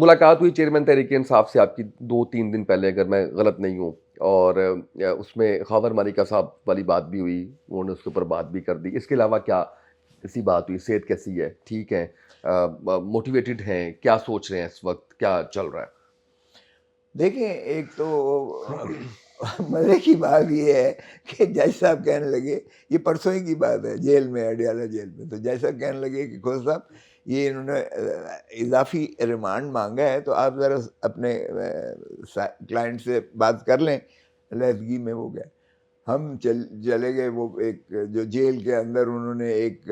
ملاقات ہوئی چیئرمین تحریک انصاف سے آپ کی 2-3 دن پہلے، اگر میں غلط نہیں ہوں، اور اس میں خاور مالکہ صاحب والی بات بھی ہوئی، انہوں نے اس کے اوپر بات بھی کر دی. اس کے علاوہ کیا ایسی بات ہوئی؟ صحت کیسی ہے؟ ٹھیک ہے؟ موٹیویٹڈ ہیں؟ کیا سوچ رہے ہیں اس وقت؟ کیا چل رہا ہے؟ دیکھیں، ایک تو مزے کی بات یہ ہے کہ جج صاحب کہنے لگے، یہ پرسوں ہی کی بات ہے، جیل میں، اڈیالہ جیل میں، تو جج صاحب کہنے لگے کہ کھوسا صاحب یہ انہوں نے اضافی ریمانڈ مانگا ہے، تو آپ ذرا اپنے کلائنٹ سے بات کر لیں. علیحدگی میں وہ گئے، ہم چلے گئے. وہ ایک جو جیل کے اندر انہوں نے ایک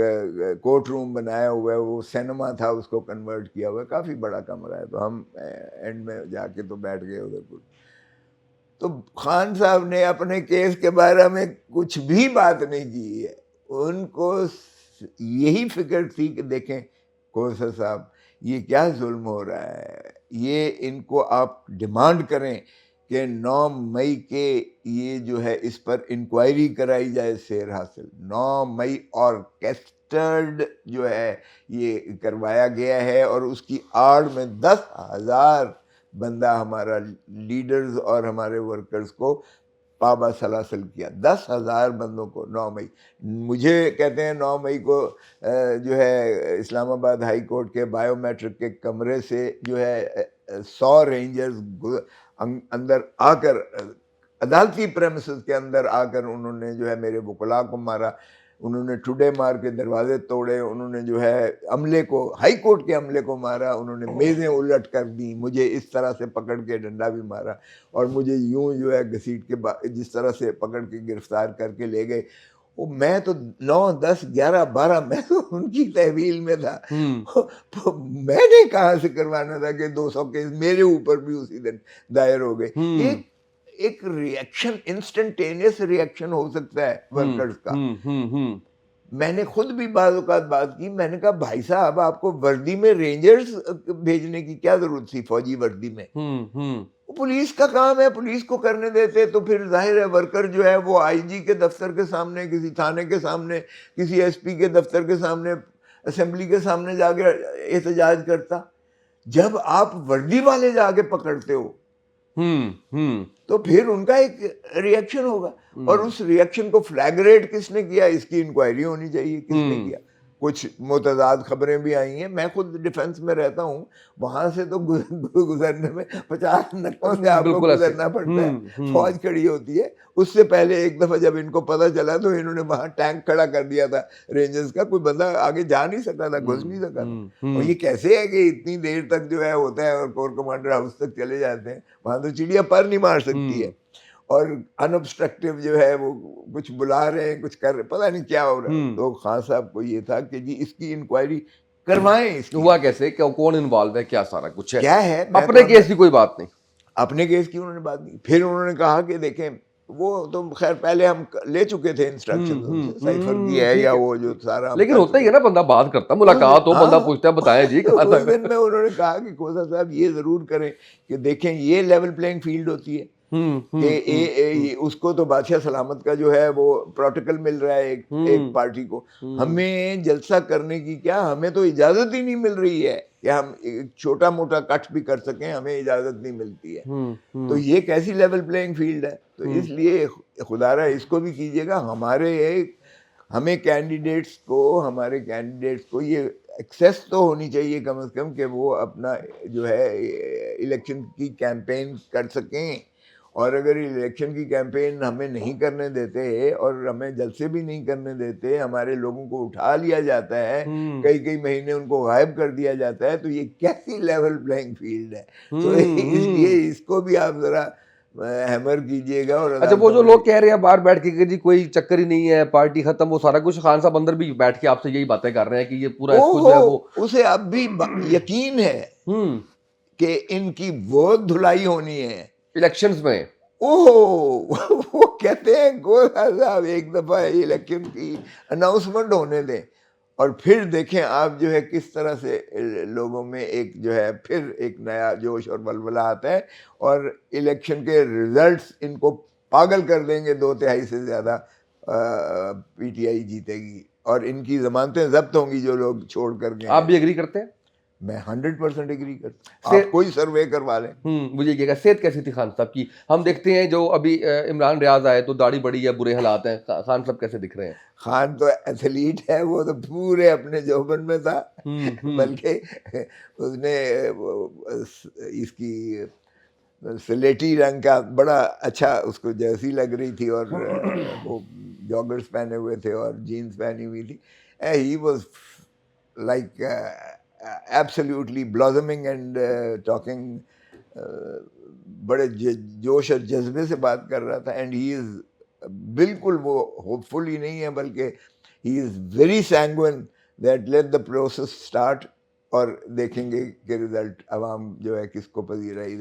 کورٹ روم بنایا ہوا ہے، وہ سینما تھا، اس کو کنورٹ کیا ہوا ہے، کافی بڑا کمرہ ہے. تو ہم اینڈ میں جا کے تو بیٹھ گئے ادھر پر. تو خان صاحب نے اپنے کیس کے بارے میں کچھ بھی بات نہیں کی ہے. ان کو یہی فکر تھی کہ دیکھیں کوثر صاحب، یہ کیا ظلم ہو رہا ہے، یہ ان کو آپ ڈیمانڈ کریں کہ 9 مئی کے یہ جو ہے اس پر انکوائری کرائی جائے سیر حاصل. 9 مئی آرکیسٹرڈ جو ہے یہ کروایا گیا ہے، اور اس کی آڑ میں 10,000 بندہ ہمارا لیڈرز اور ہمارے ورکرز کو پابا سلاسل کیا. 10,000 بندوں کو 9 مئی. مجھے کہتے ہیں 9 مئی کو جو ہے اسلام آباد ہائی کورٹ کے بائیو میٹرک کے کمرے سے جو ہے 100 رینجرز اندر آ کر، عدالتی پریمیسز کے اندر آ کر انہوں نے جو ہے میرے وکلاء کو مارا. انہوں نے ٹھڈے مار کے دروازے توڑے. انہوں نے جو ہے عملے کو، ہائی کورٹ کے عملے کو مارا. انہوں نے میزیں الٹ کر دیں. مجھے اس طرح سے پکڑ کے ڈنڈا بھی مارا، اور مجھے یوں جو ہے گھسیٹ کے جس طرح سے پکڑ کے گرفتار کر کے لے گئے. میں تو 9 10 11 12 میں تو ان کی تحویل میں تھا. میں نے کہاں سے کروانا تھا کہ 200 کیس میرے اوپر بھی اسی دن دائر ہو گئے. ایک ریئیکشن، انسٹنٹینیس ریئیکشن ہو سکتا ہے ورکرز کا. میں نے خود بھی بعض اوقات بات کی. میں نے کہا بھائی صاحب، آپ کو وردی میں رینجرز بھیجنے کی کیا ضرورت تھی؟ فوجی وردی میں پولیس کا کام ہے، پولیس کو کرنے دیتے. تو پھر ظاہر ہے ورکر جو ہے وہ آئی جی کے دفتر کے سامنے، کسی تھانے کے سامنے، کسی ایس پی کے دفتر کے سامنے، اسمبلی کے سامنے جا کے احتجاج کرتا. جب آپ وردی والے جا کے پکڑتے ہو تو پھر ان کا ایک ریئیکشن ہوگا. اور اس ریئیکشن کو فلیگریٹ کس نے کیا، اس کی انکوائری ہونی چاہیے. کس نے کیا؟ کچھ متضاد خبریں بھی آئی ہیں. میں خود ڈیفنس میں رہتا ہوں، وہاں سے تو گزرنے میں 50 نقوں سے آپ کو گزرنا پڑتا ہے. فوج کھڑی ہوتی ہے. اس سے پہلے ایک دفعہ جب ان کو پتہ چلا تو انہوں نے وہاں ٹینک کھڑا کر دیا تھا رینجرز کا. کوئی بندہ آگے جا نہیں سکا تھا، گھس نہیں سکا تھا. اور یہ کیسے ہے کہ اتنی دیر تک جو ہے ہوتا ہے اور کور کمانڈر ہاؤس تک چلے جاتے ہیں؟ وہاں تو چڑیا پر نہیں مار سکتی ہے. اور انابسٹرکٹیو جو ہے وہ کچھ بلا رہے ہیں، کچھ کر رہے، پتہ نہیں کیا ہو رہا ہے. تو خان صاحب کو یہ تھا کہ جی اس کی انکوائری کروائیں. اس کی ہوا کیسے، کون انوالو ہے، کیا سارا کچھ ہے؟ کیا ہے؟ اپنے کیس کی کوئی بات نہیں، اپنے کیس کی انہوں نے بات نہیں. پھر انہوں نے کہا کہ دیکھیں، وہ تو خیر پہلے ہم لے چکے تھے انسٹرکشن ان سے، سائفر کی ہے یا وہ جو سارا. لیکن ہوتا ہی ہے نا، بندہ بات کرتا، ملاقات ہو، بندہ پوچھتا ہے بتائیں جی کہاں تک. اس دن میں انہوں نے کہا کہ کوثر صاحب یہ ضرور کریں کہ دیکھیں یہ لیول پلینگ فیلڈ ہوتی ہے کہ اس کو تو بادشاہ سلامت کا جو ہے وہ پروٹوکول مل رہا ہے ایک پارٹی کو. ہمیں جلسہ کرنے کی کیا، ہمیں تو اجازت ہی نہیں مل رہی ہے کہ ہم چھوٹا موٹا کٹ بھی کر سکیں، ہمیں اجازت نہیں ملتی ہے. تو یہ کیسی لیول پلینگ فیلڈ ہے؟ تو اس لیے خدا رہا اس کو بھی کیجیے گا. ہمیں کینڈیڈیٹس کو یہ ایکسیس تو ہونی چاہیے کم از کم کہ وہ اپنا جو ہے الیکشن کی کیمپین کر سکیں. اور اگر الیکشن کی کیمپین ہمیں نہیں کرنے دیتے اور ہمیں جلسے بھی نہیں کرنے دیتے، ہمارے لوگوں کو اٹھا لیا جاتا ہے، کئی مہینے ان کو غائب کر دیا جاتا ہے، تو یہ کیسی لیول پلینگ فیلڈ ہے؟ تو اس لیے اس کو بھی آپ ذرا ہیمر کیجئے گا. اور اچھا، وہ جو لوگ کہہ رہے ہیں باہر بیٹھ کے کہ جی کوئی چکر ہی نہیں ہے، پارٹی ختم، وہ سارا کچھ، خان صاحب اندر بھی بیٹھ کے آپ سے یہی باتیں کر رہے ہیں کہ یہ پورا اس کو جو ہے وہ اسے اب بھی یقین ہے کہ ان کی وہ دھلائی ہونی ہے الیکشنز میں. وہ کہتے ہیں گوھر صاحب ایک دفعہ الیکشن کی اناؤنسمنٹ ہونے دیں اور پھر دیکھیں آپ جو ہے کس طرح سے لوگوں میں ایک جو ہے پھر ایک نیا جوش اور ولولہ آتا ہے، اور الیکشن کے ریزلٹس ان کو پاگل کر دیں گے. 2/3 سے زیادہ پی ٹی آئی جیتے گی اور ان کی ضمانتیں ضبط ہوں گی جو لوگ چھوڑ کر گئے. آپ بھی ایگری کرتے ہیں؟ میں 100% ایگری کرتا ہوں. آپ کوئی سروے کروا لیں. مجھے یہ کہا صحت کیسی تھی خان صاحب کی؟ ہم دیکھتے ہیں جو ابھی عمران ریاض آئے تو داڑھی بڑی ہے، برے حالات ہیں. خان صاحب کیسے دکھ رہے ہیں؟ خان تو ایتھلیٹ ہے، وہ تو پورے اپنے جوبن میں تھا. بلکہ اس نے اس کی سلیٹی رنگ کا بڑا اچھا اس کو جرسی لگ رہی تھی، اور وہ جاگرز پہنے ہوئے تھے اور جینز پہنی ہوئی تھی. He was like absolutely blossoming and talking, بڑے جوش اور جذبے سے بات کر رہا تھا. اینڈ ہی از بالکل وہ ہوپ فل ہی نہیں ہے، بلکہ he is very sanguine that let the process start, اور دیکھیں گے کہ رزلٹ عوام جو ہے کس کو پذیرائی